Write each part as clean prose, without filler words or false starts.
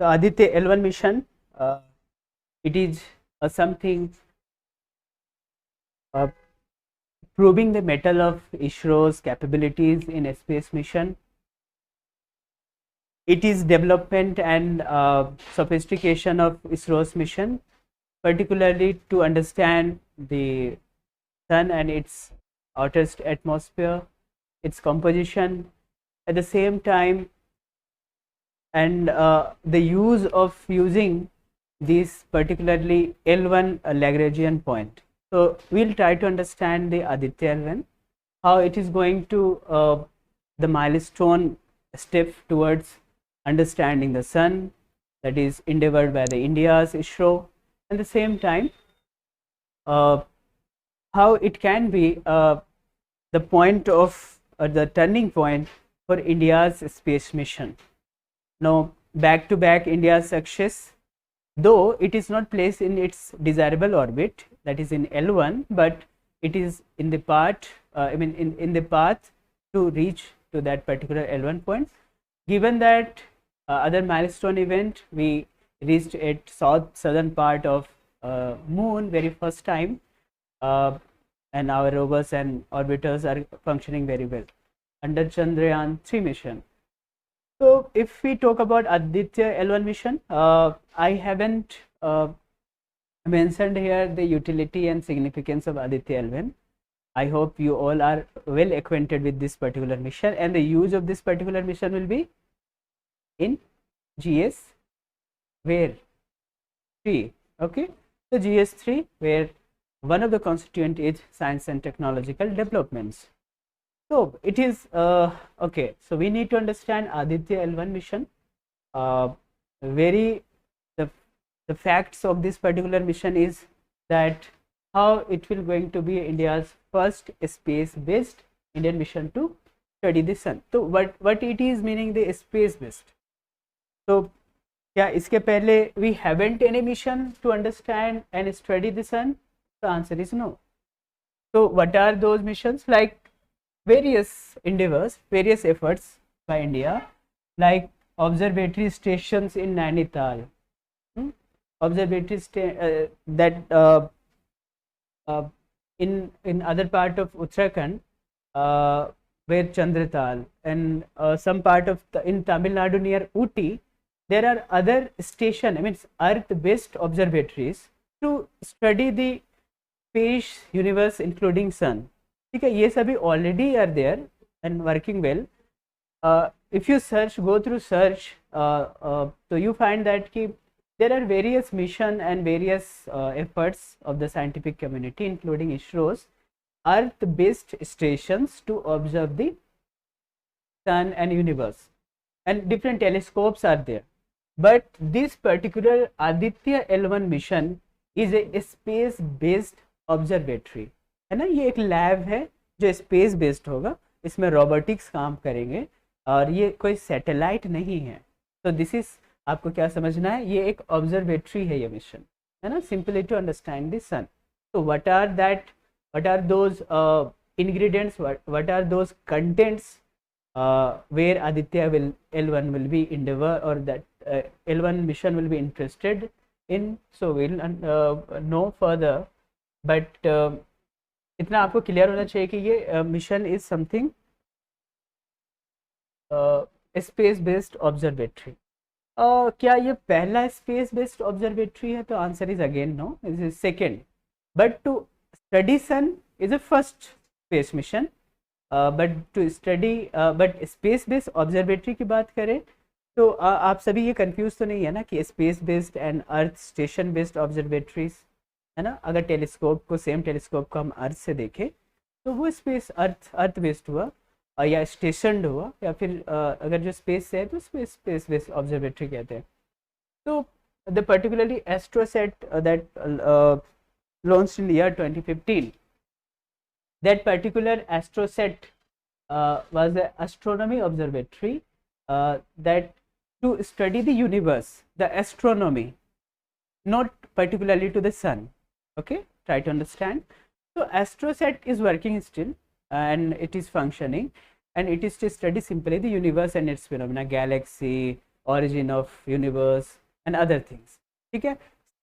So Aditya L1 mission, it is something proving the mettle of ISRO's capabilities in a space mission. It is development and sophistication of ISRO's mission, particularly to understand the sun and its outer atmosphere, its composition, at the same time, and the use of using this particularly L1 Lagrangian point. So we'll try to understand the Aditya L1, how it is going to the milestone step towards understanding the sun, that is endeavored by the India's ISRO, and the same time how it can be the point of the turning point for India's space mission. Now, back to back India's success, though it is not placed in its desirable orbit, that is in L1, but it is in the part, in the path to reach to that particular L1 point. Given that other milestone event, we reached at southern part of moon very first time, and our rovers and orbiters are functioning very well under Chandrayaan 3 mission. So if we talk about Aditya L1 mission, I haven't mentioned here the utility and significance of Aditya L1. I hope you all are well acquainted with this particular mission, and the use of this particular mission will be in GS where 3. Okay, so GS 3, where one of the constituent is science and technological developments. So it is okay. So we need to understand Aditya L1 mission. The facts of this particular mission is that how it will going to be India's first space-based Indian mission to study the sun. So what it is meaning the space-based. So क्या इसके पहले we haven't any mission to understand and study the sun? The answer is no. So what are those missions? Like various endeavors, various efforts by India, like observatory stations in Nainital, observatory that in other part of Uttarakhand, where Chandratal, and some part of in Tamil Nadu near Ooty, there are other station, I mean Earth-based observatories to study the space universe including sun. ठीक है, ये सभी already are there and working well. If you search, go through search, so you find that there are various mission and various efforts of the scientific community, including ISRO's Earth-based stations to observe the sun and universe, and different telescopes are there. But this particular Aditya L1 mission is a space-based observatory, है ना. ये एक lab है जो space based होगा, इसमें robotics काम करेंगे, और ये कोई सैटेलाइट नहीं है. तो दिस इज, आपको क्या समझना है, ये एक ऑब्जर्वेटरी है ये मिशन, है ना. Simply to understand the sun. तो what are those ingredients, what are those contents where Aditya L1 will be endeavor, or that L1 mission will be interested in. So we'll know further, but इतना आपको clear होना चाहिए कि ये mission is something space based observatory. क्या ये पहला space based observatory है? तो answer is again no, is is second. But to study sun is a first space mission. But to study but space based observatory की बात करें तो आप सभी ये कंफ्यूज तो नहीं है ना कि space based and earth station based observatories, है ना. अगर टेलीस्कोप को, सेम टेलीस्कोप को हम अर्थ से देखें तो वो स्पेस अर्थ बेस्ड हुआ, या स्टेशनड हुआ, या फिर अगर जो स्पेस से है तो स्पेस बेस्ड ऑब्जर्वेटरी कहते हैं. तो the particularly AstroSat that launched in the year 2015, that particular astrosat was an astronomy observatory that to study the universe, the astronomy, not particularly to the sun. Okay, try to understand. So astrosat is working still and it is functioning, and it is to study simply the universe and its phenomena, galaxy, origin of universe and other things. ठीक है,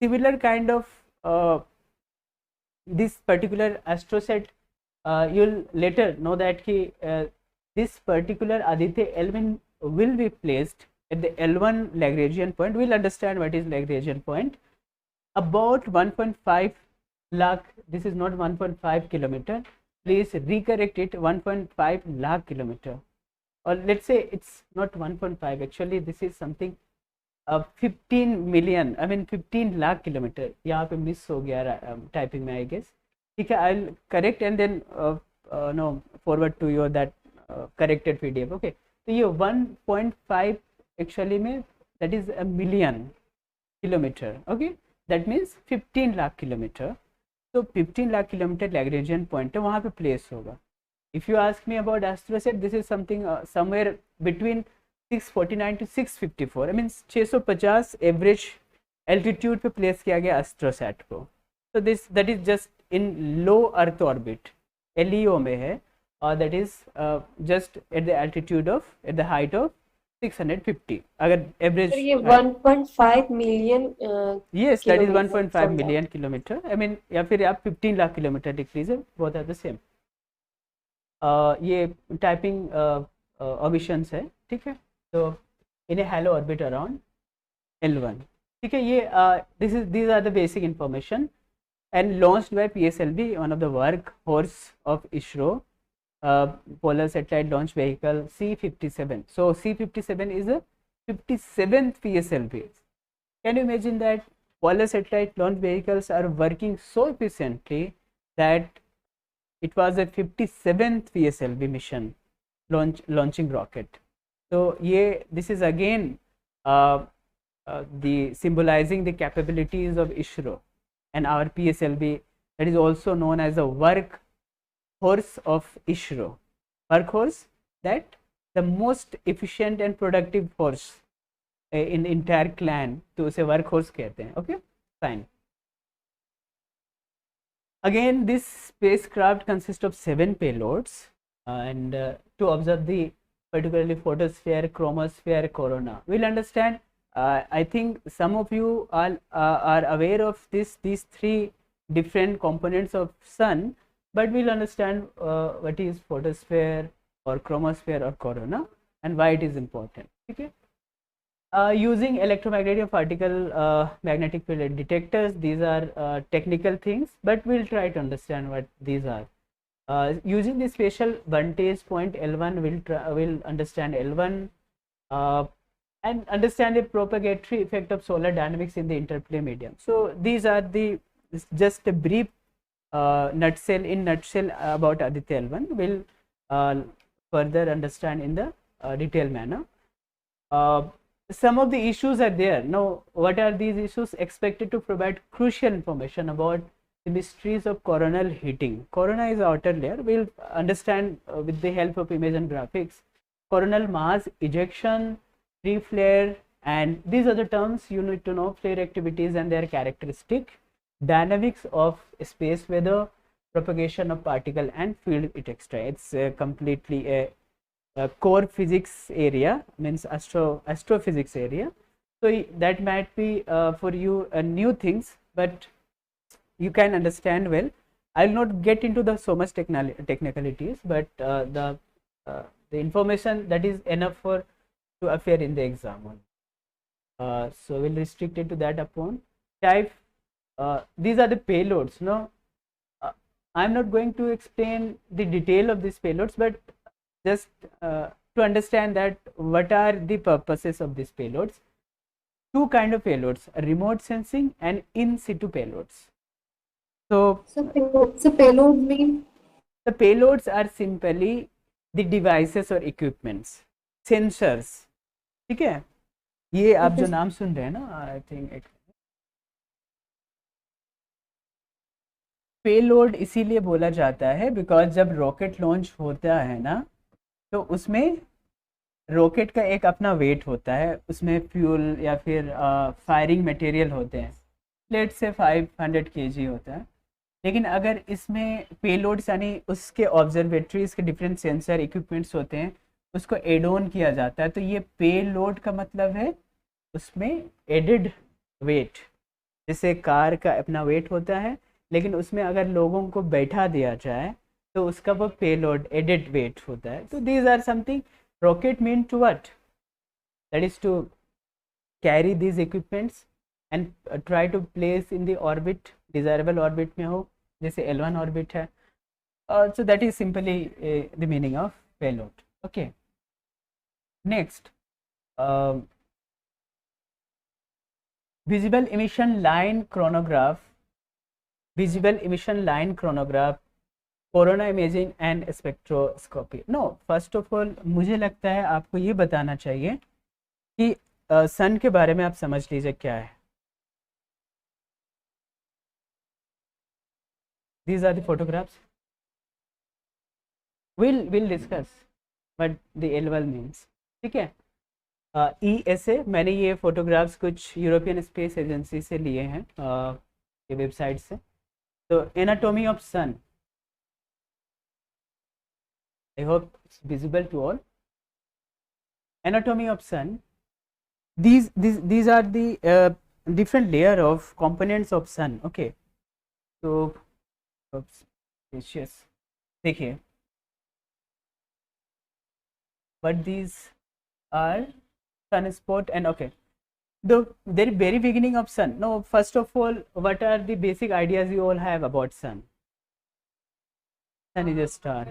similar kind of this particular astroset, you'll later know that ki, this particular Aditya L1 will be placed at the L1 Lagrangian point. We'll understand what is Lagrangian point. About 1.5 lakh, this is not 1.5 kilometer, please recorrect it, 1.5 lakh kilometer, or let's say it's not 1.5, actually this is something 15 million, I mean 15 lakh kilometer. यहाँ पे miss हो गया typing में, आई guess. ठीक है, I will correct and then no forward to your that corrected PDF. Okay, तो ये 1.5 actually में that is a million kilometre. Okay, that means 15 lakh kilometre. तो 15 लाख किलोमीटर लैग्रेंजियन पॉइंट है, वहाँ पे प्लेस होगा. If you ask me about AstroSat, this is something somewhere between 649 to 654, I mean 650 average altitude पे place किया गया एस्ट्रोसैट को. तो this that is just in low earth orbit, LEO में है, और that is just at the altitude of, at the height of 650. अगर average 1.5 million, yes that is 1.5 million kilometre, I mean, या फिर आप 15 लाख किलोमीटर लिख लीजिए, बोथ आर द सेम. ये टाइपिंग ऑबिशंस है. ठीक है, तो इन ए हैलो ऑर्बिट अराउंड L1. ठीक है, ये these are the basic information and launched by PSLV, one of the work horse of ISRO, polar satellite launch vehicle C-57. So C-57 is a 57th PSLV. Can you imagine that polar satellite launch vehicles are working so efficiently that it was a 57th PSLV mission launching rocket. So this is again the symbolizing the capabilities of ISRO and our PSLV, that is also known as the work horse of ISRO. Workhorse, that the most efficient and productive horse in the entire clan, तो उसे workhorse कहते हैं. Okay, fine. Again, this spacecraft consists of 7 payloads and to observe the particularly photosphere, chromosphere, corona. We'll understand. I think some of you are aware of these 3 different components of sun, but we'll understand what is photosphere or chromosphere or corona and why it is important. Okay. Using electromagnetic particle magnetic field detectors, these are technical things, but we'll try to understand what these are. Using the spatial vantage point L1, we'll understand L1 and understand the propagatory effect of solar dynamics in the interplay medium. So these are just a brief nutshell about Aditya L1. We'll further understand in the detailed manner. Some of the issues are there. Now, what are these issues? Expected to provide crucial information about the mysteries of coronal heating. Corona is outer layer. We'll understand with the help of image and graphics. Coronal mass ejection, free flare, and these are the terms you need to know. Flare activities and their characteristic, dynamics of space weather, propagation of particle and field, etc. It's completely a core physics area, means astrophysics area. So that might be for you new things, but you can understand well. I will not get into the so much technicalities, but the information that is enough for to appear in the exam. So we'll restrict it to that upon type. These are the payloads. No, I'm not going to explain the detail of these payloads, but just to understand that what are the purposes of these payloads. 2 kind of payloads: remote sensing and in situ payloads. So payload mean? The payloads are simply the devices or equipments, sensors. ठीक है, ये आप जो नाम सुन रहे हैं ना, I think payload इसीलिए बोला जाता है बिकॉज जब रॉकेट लॉन्च होता है ना, तो उसमें रॉकेट का एक अपना वेट होता है, उसमें फ्यूल या फिर फायरिंग मटेरियल होते हैं, लेट से 500 kg होता है. लेकिन अगर इसमें पेलोड्स यानी उसके ऑब्जर्वेटरीज के डिफरेंट सेंसर इक्विपमेंट्स होते हैं, उसको एड ऑन किया जाता है। तो ये पे लोड का मतलब है उसमें एडेड वेट, जैसे कार का अपना वेट होता है, लेकिन उसमें अगर लोगों को बैठा दिया जाए तो उसका वो पे लोड एडेड वेट होता है। तो these are something rocket mean to what, that is to carry these equipments and try to place in the orbit, desirable orbit में हो, जैसे L1 ऑर्बिट है। So that is simply the meaning of payload. Okay. Next, visible emission line chronograph, visible emission line chronograph, corona imaging and spectroscopy. No, first of all मुझे लगता है आपको ये बताना चाहिए कि सन के बारे में आप समझ लीजिए क्या है। These are the photographs. We'll discuss what the L-1 means. ठीक है। ESA, मैंने ये फोटोग्राफ्स कुछ यूरोपियन स्पेस एजेंसी से लिए हैं, ये वेबसाइट से। तो anatomy of sun, I hope it's visible to all. Anatomy of sun, these are the different layer of components of sun. Okay, so precious, देखिए what these are, sunspot and okay, the very beginning of sun. No, first of all, what are the basic ideas you all have about sun? Sun is a star.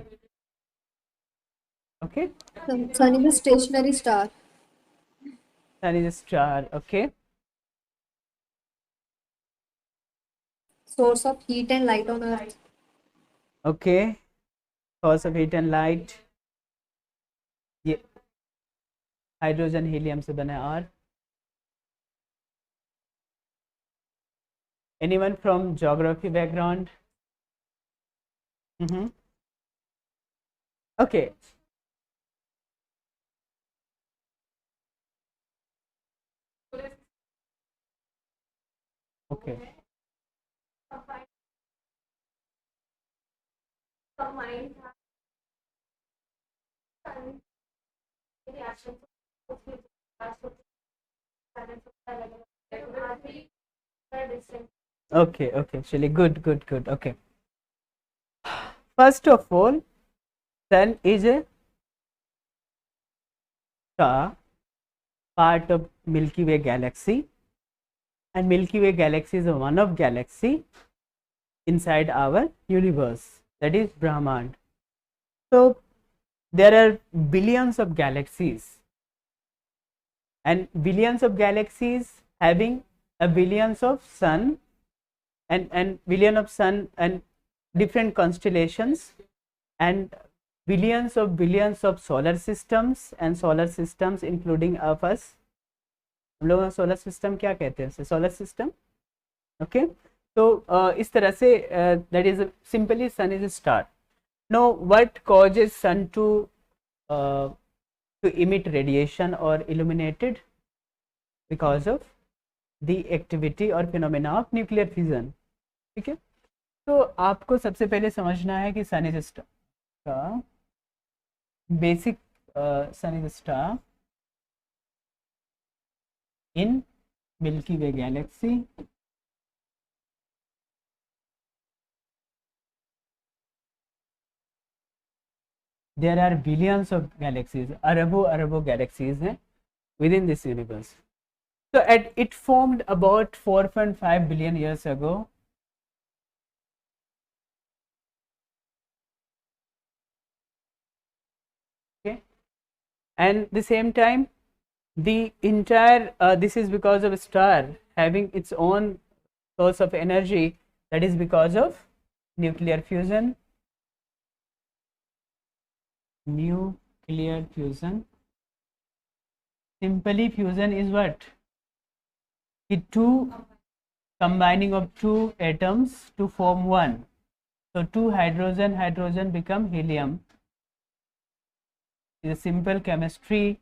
Okay, Sun is a stationary star. sun is a star. Okay, Source of heat and light on Earth. okay, source of heat and light, ये hydrogen helium से बना है। और anyone from geography background? Okay, okay, okay, actually good. Okay, first of all, sun is a star, part of Milky Way galaxy, and Milky Way galaxy is one of galaxy inside our universe, that is Brahmand. So there are billions of galaxies, and billions of galaxies having a billions of sun and billion of sun and different constellations, and billions of solar systems and solar systems including of us. हम लोग solar system क्या कहते हैं, solar system. Okay, तो इस तरह से that is simply sun is a star. No, what causes sun to emit radiation or illuminated? Because of the activity or phenomena of nuclear fission. ठीक है, तो आपको सबसे पहले समझना है कि सन इज अ स्टार का basic, sun is a star in Milky Way galaxy. There are billions of galaxies, अरबों galaxies हैं within this universe. So it formed about 4.5 billion years ago. Okay, and the same time the entire this is because of a star having its own source of energy, that is because of nuclear fusion. Simply fusion is what? The two combining of two atoms to form one. So two hydrogen become helium. It's a simple chemistry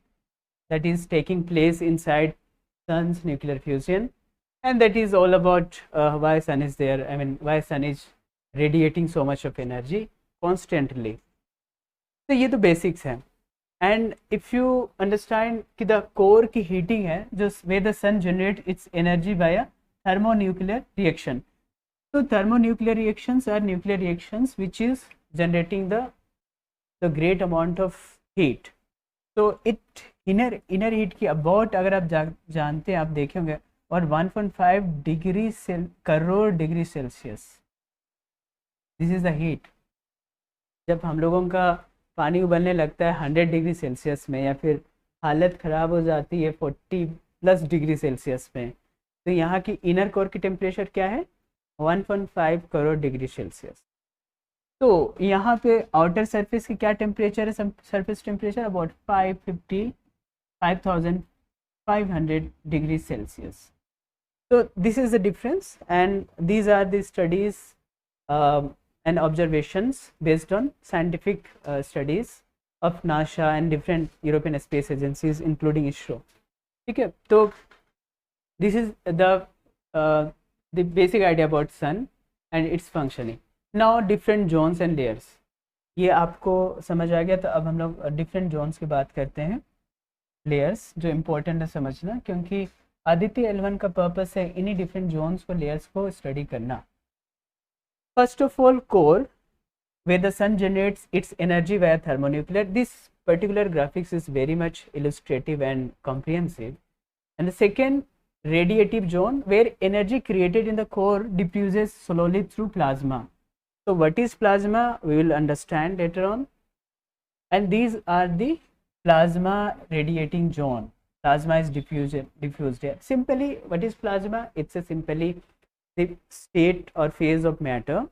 that is taking place inside sun's nuclear fusion, and that is all about why sun is there. I mean, why sun is radiating so much of energy constantly. तो ये तो basics हैं। And if you understand कि the core की heating है जो way the sun generate its energy by a thermonuclear reaction. So thermonuclear reactions are nuclear reactions which is generating the great amount of heat. So it inner heat की about अगर आप जानते हैं, आप देखे होंगे, और 1.5 degree crore degree Celsius, this is the heat. जब हम लोगों का पानी उबलने लगता है 100 डिग्री सेल्सियस में, या फिर हालत ख़राब हो जाती है 40+ डिग्री सेल्सियस में, तो यहाँ की इनर कोर की टेम्परेचर क्या है, 1.5 करोड़ डिग्री सेल्सियस. तो यहाँ पे आउटर सरफेस की क्या टेम्परेचर है, surface temperature about 5500 degree Celsius. So this is the difference, and these are the studies and observations based on scientific studies of NASA and different European space agencies including ISRO. ठीक है, तो this is the basic idea about sun and its functioning. Now different zones and layers, ये आपको समझ आ गया. तो अब हम लोग different zones की बात करते हैं. लेयर्स जो इम्पोर्टेंट है समझना, क्योंकि आदित्य L1 का पर्पस है इन्हीं डिफरेंट जोन्स को, लेयर्स को स्टडी करना. First of all core, where the sun generates its energy via thermonuclear. This particular graphics is very much illustrative and comprehensive. And the second, radiative zone, where energy created in the core diffuses slowly through plasma. So what is plasma, we will understand later on. And these are the plasma radiating zone. Plasma is diffused here. Simply, what is plasma? It's a simply the state or phase of matter.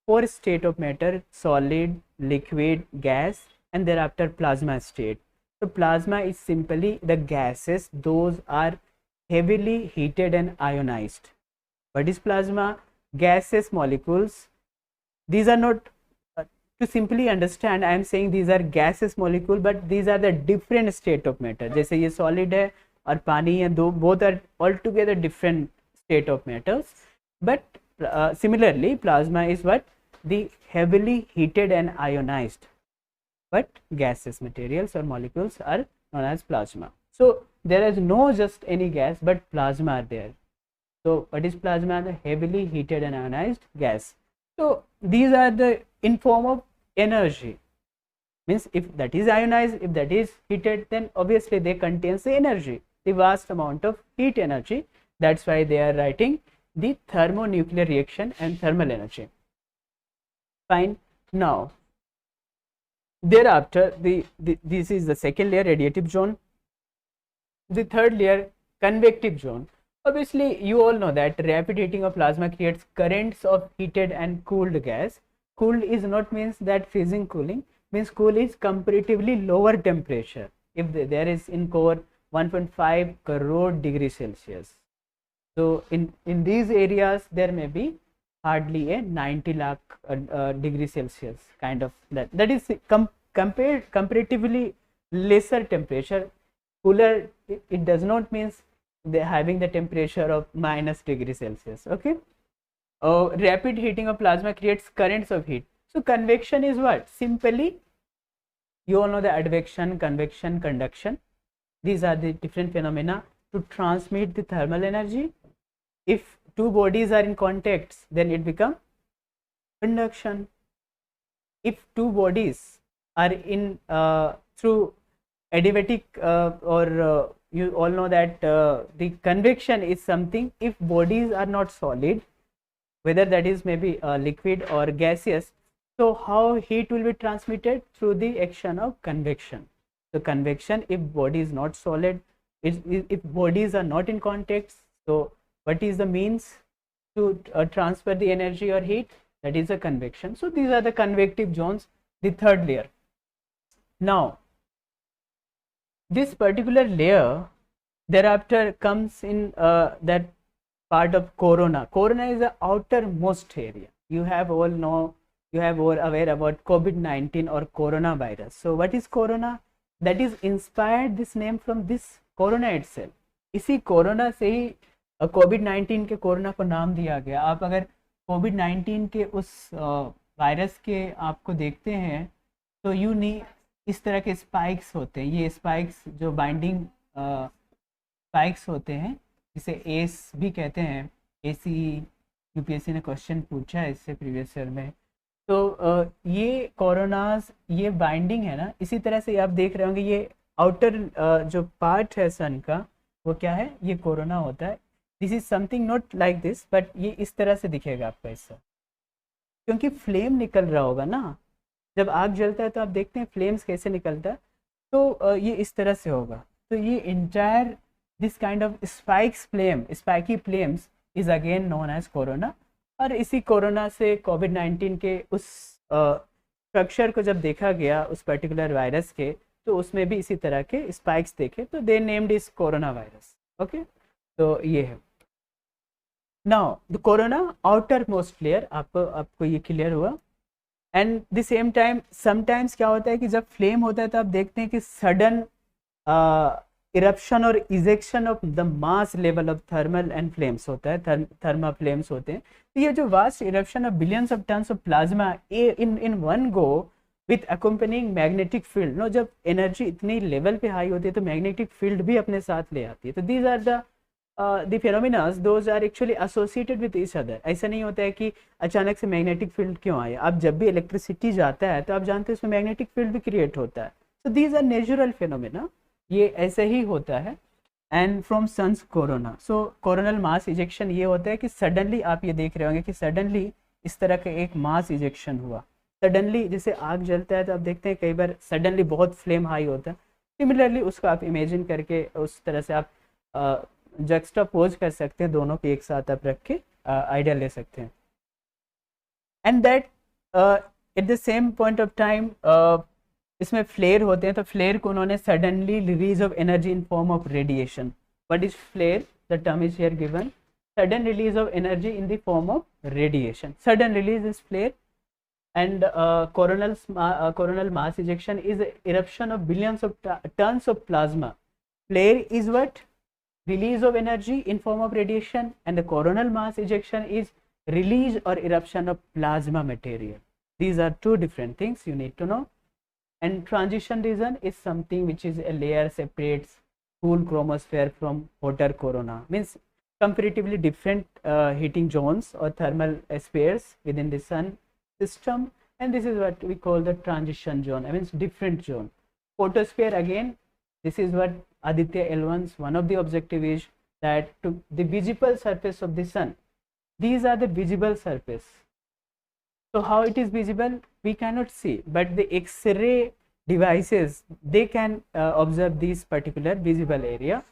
Four state of matter: solid, liquid, gas, and thereafter plasma state. So plasma is simply the gases, those are heavily heated and ionized. What is plasma? Gases molecules. These are not, to simply understand I am saying these are gases molecule, but these are the different state of matter. जैसे ये solid है और पानी है, दो, both are altogether different state of matters. But similarly plasma is what? The heavily heated and ionized but gaseous materials or molecules are known as plasma. So there is no just any gas, but plasma are there. So what is plasma? The heavily heated and ionized gas. So these are the in form of energy, means if that is ionized, if that is heated, then obviously they contains the energy, the vast amount of heat energy. That's why they are writing the thermonuclear reaction and thermal energy. Fine. Now thereafter this is the second layer, radiative zone. The third layer, convective zone. Obviously you all know that rapid heating of plasma creates currents of heated and cooled gas. Cooled is not means that freezing cooling, means cool is comparatively lower temperature. If there is in core 1.5 crore degree Celsius, so in these areas there may be hardly a 90 lakh degree Celsius kind of that is comparatively lesser temperature. Cooler, it does not means they having the temperature of minus degree Celsius. Okay. Rapid heating of plasma creates currents of heat. So convection is what? Simply you all know the advection, convection, conduction. These are the different phenomena to transmit the thermal energy. If two bodies are in contact, then it becomes conduction. If two bodies are in through adiabatic you all know that the convection is something if bodies are not solid, whether that is maybe liquid or gaseous. So how heat will be transmitted? Through the action of convection. So convection, if body is not solid, if bodies are not in contact, so what is the means to transfer the energy or heat? That is a convection. So these are the convective zones, the third layer. Now this particular layer thereafter comes in that part of corona. Corona is the outermost area. You have all aware about COVID-19 or coronavirus. So what is corona? That is inspired this name from this corona itself. इसी corona से ही कोविड-19 के corona को नाम दिया गया. आप अगर कोविड-19 के उस वायरस के आपको देखते हैं तो यू इस तरह के स्पाइक्स होते हैं, ये स्पाइक्स जो बाइंडिंग स्पाइक्स होते हैं, जिसे एस भी कहते हैं। एसी यूपीएससी ने क्वेश्चन पूछा है इससे प्रीवियस ईयर में। तो ये कोरोनास, ये बाइंडिंग है ना, इसी तरह से आप देख रहे होंगे ये आउटर जो पार्ट है सन का, वो क्या है, ये कोरोना होता है। This is something not like this, but ये इस तरह से दिखेगा आपका इससे, क्योंकि फ्लेम निकल रहा होगा ना, जब आग जलता है तो आप देखते हैं फ्लेम्स कैसे निकलता है, तो ये इस तरह से होगा। तो ये entire this kind of spikes flame, spiky flames is again known as corona. और इसी कोरोना से कोविड-19 के उस स्ट्रक्चर को जब देखा गया उस पर्टिकुलर वायरस के, तो उसमें भी इसी तरह के स्पाइक्स देखे, तो they named is corona virus. Okay, तो ये है। Now the corona outer most layer, आपको ये क्लियर हुआ। And the same time sometimes क्या होता है कि जब फ्लेम होता है तो आप देखते हैं कि सडन इरप्शन और ejection of the mass level of thermal and flames होता है, थर्मा फ्लेम्स होते हैं। तो ये जो vast eruption of billions of tons of plasma in one go with accompanying magnetic field, no, जब एनर्जी इतनी लेवल पे हाई होती है तो मैग्नेटिक फील्ड भी अपने साथ ले आती है। तो these are the phenomenas those are actually associated with each other. ऐसा नहीं होता है कि अचानक से मैग्नेटिक फील्ड क्यों आया। आप जब भी इलेक्ट्रिसिटी जाता है तो आप जानते हैं उसमें मैग्नेटिक फील्ड भी क्रिएट होता है। So these are natural phenomena, ये ऐसे ही होता है। And from sun's corona, so coronal mass ejection ये होता है कि सडनली, आप ये देख रहे होंगे कि सडनली इस तरह का एक मास इजेक्शन हुआ। सडनली जैसे आग जलता है तो आप देखते हैं कई बार सडनली बहुत फ्लेम हाई होता है, सिमिलरली उसको आप इमेजिन करके उस तरह से आप जक्स्टापोज कर सकते हैं, दोनों के एक साथ आप रख के आइडिया ले सकते हैं। And that at the same point of time इसमें फ्लेयर होते हैं, तो फ्लेयर को उन्होंने suddenly release of energy in form of radiation. What is flare? The term is here given, sudden release of energy in the form of radiation. Sudden release is flare, and coronal mass ejection is eruption of billions of tons of plasma. Flare is what? Release of energy in form of radiation, and the coronal mass ejection is release or eruption of plasma material. These are two different things you need to know. And transition region is something which is a layer separates cool chromosphere from hotter corona, means comparatively different heating zones or thermal spheres within the sun system, and this is what we call the transition zone, I mean different zone. Photosphere, again, this is what Aditya L1's one of the objective is, that to the visible surface of the sun, these are the visible surface. So how it is visible? We cannot see, but the X-ray devices, they can observe this particular visible area.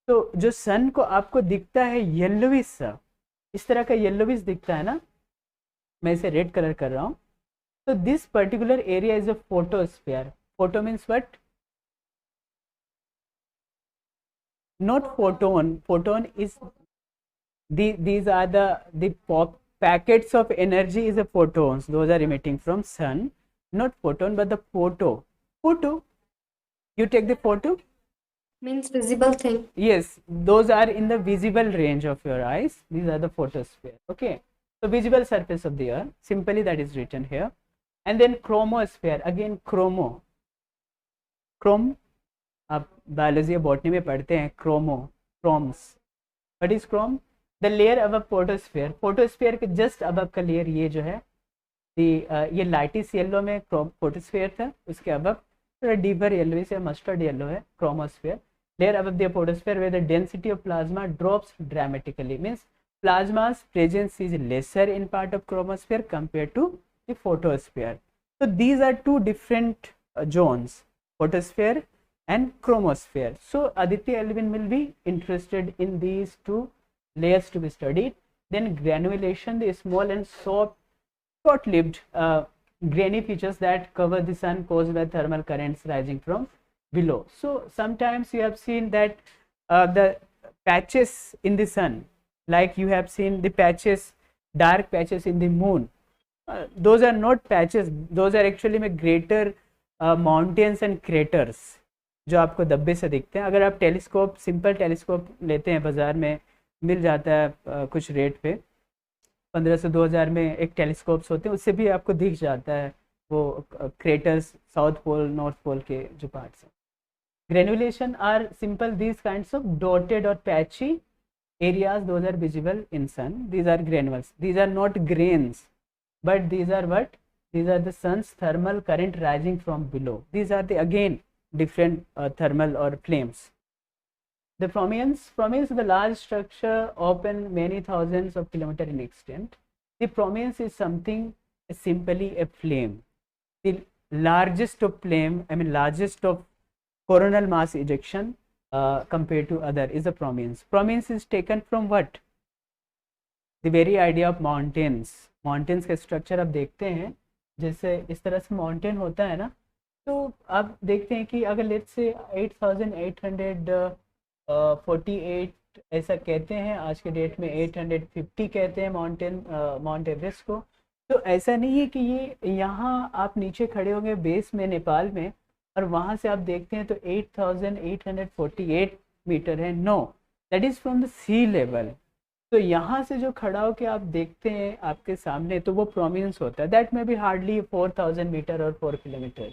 तो जो सन को आपको दिखता है yellowish सा, इस तरह का येलोविश दिखता है ना, मैं इसे रेड कलर कर रहा हूँ, तो this particular area is a photosphere. Photo means what? Not photon. Photon is these are the packets of energy is the photons. Those are emitting from sun. Not photon, but the photo. Photo. You take the photo. Means visible thing. Yes, those are in the visible range of your eyes. These are the photosphere. Okay, so visible surface of the earth. Simply that is written here. And then chromosphere. Again, chrome. आप biology या botany में पढ़ते हैं chromes. What is Chrome? The layer above photosphere. Photosphere के just above का layer ये जो है, ये लाइटिस येलो में फोटोस्फीयर था, उसके अबव थोड़ा डीपर येलो से मस्टर्ड येलो है chromosphere. Layer above the photosphere where the density of plasma drops dramatically, means plasma's presence is lesser in part of chromosphere compared to the photosphere. So these are two different zones, photosphere and chromosphere. So Aditya L-1 will be interested in these two layers to be studied. Then granulation, the small and short-lived grainy features that cover the sun caused by thermal currents rising from below. So sometimes you have seen that the patches in the sun, like you have seen the patches, dark patches in the moon, those are not patches, those are actually greater mountains and craters जो आपको धब्बे से दिखते हैं. अगर आप telescope, simple telescope लेते हैं, बाज़ार में मिल जाता है कुछ रेट पे, 1500-2000 में एक टेलीस्कोप्स होते हैं, उससे भी आपको दिख जाता है वो craters south pole north pole के जो पार्ट्स हैं. Granulation are simple these kinds of dotted or patchy areas, those are visible in sun. These are granules, these are not grains, but these are what, these are the sun's thermal current rising from below. These are the again different thermal or flames. The prominence is the large structure open many thousands of kilometers in extent. The prominence is something simply a flame. The largest of flame, I mean largest of coronal mass ejection compared to other is the prominence. Prominence is taken from what? The very idea of mountains. Mountains का structure आप देखते हैं, जैसे इस तरह से mountain होता है ना, तो आप देखते हैं कि अगर let's say 8848 ऐसा कहते हैं, आज के डेट में 850 कहते हैं माउंट एवरेस्ट को. तो ऐसा नहीं है कि ये यहाँ आप नीचे खड़े होंगे बेस में नेपाल में और वहाँ से आप देखते हैं तो 8848 मीटर है. No, that is from the sea level. तो यहाँ से जो खड़ा होकर आप देखते हैं आपके सामने, तो वो प्रोमिनेंस होता है. दैट में भी हार्डली 4000 मीटर और 4 किलोमीटर.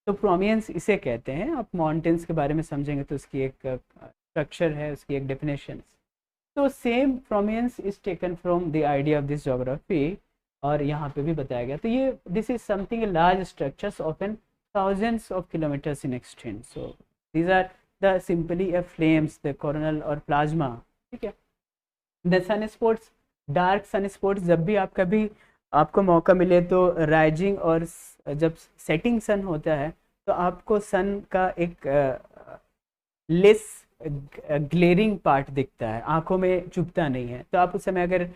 तो प्रोमिनेंस इसे कहते हैं. आप माउंटेन्स के बारे में समझेंगे तो उसकी एक स्ट्रक्चर है, उसकी एक डेफिनेशन. तो same prominence is taken from the idea of this geography, और यहाँ पे भी बताया गया. तो ये this is something large structures often thousands of kilometers in extent. So these are the simply a flames, the coronal or plasma. ठीक है. The sun spots, dark sun spots, जब भी आप कभी आपको मौका मिले तो राइजिंग और जब सेटिंग सन होता है तो आपको सन का एक लेस ग्लेरिंग पार्ट दिखता है, आंखों में चुभता नहीं है. तो आप उस समय अगर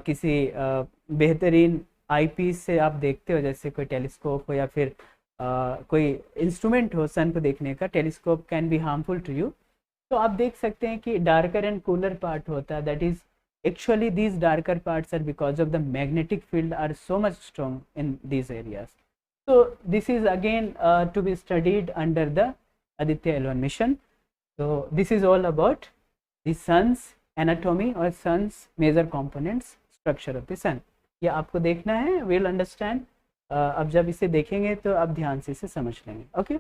किसी बेहतरीन आईपीस से आप देखते हो, जैसे कोई टेलीस्कोप हो या फिर कोई इंस्ट्रूमेंट हो सन को देखने का, telescope can be harmful to you. तो आप देख सकते हैं कि डार्कर एंड कूलर पार्ट होता है. That is actually these darker parts are because of the magnetic field are so much strong in these areas. So this is again to be studied under the Aditya L-1 mission. So this is all about the sun's anatomy or sun's major components, structure of the sun. ये आपको देखना है, we'll understand. अब जब इसे देखेंगे तो आप ध्यान से इसे समझ लेंगे. ओके.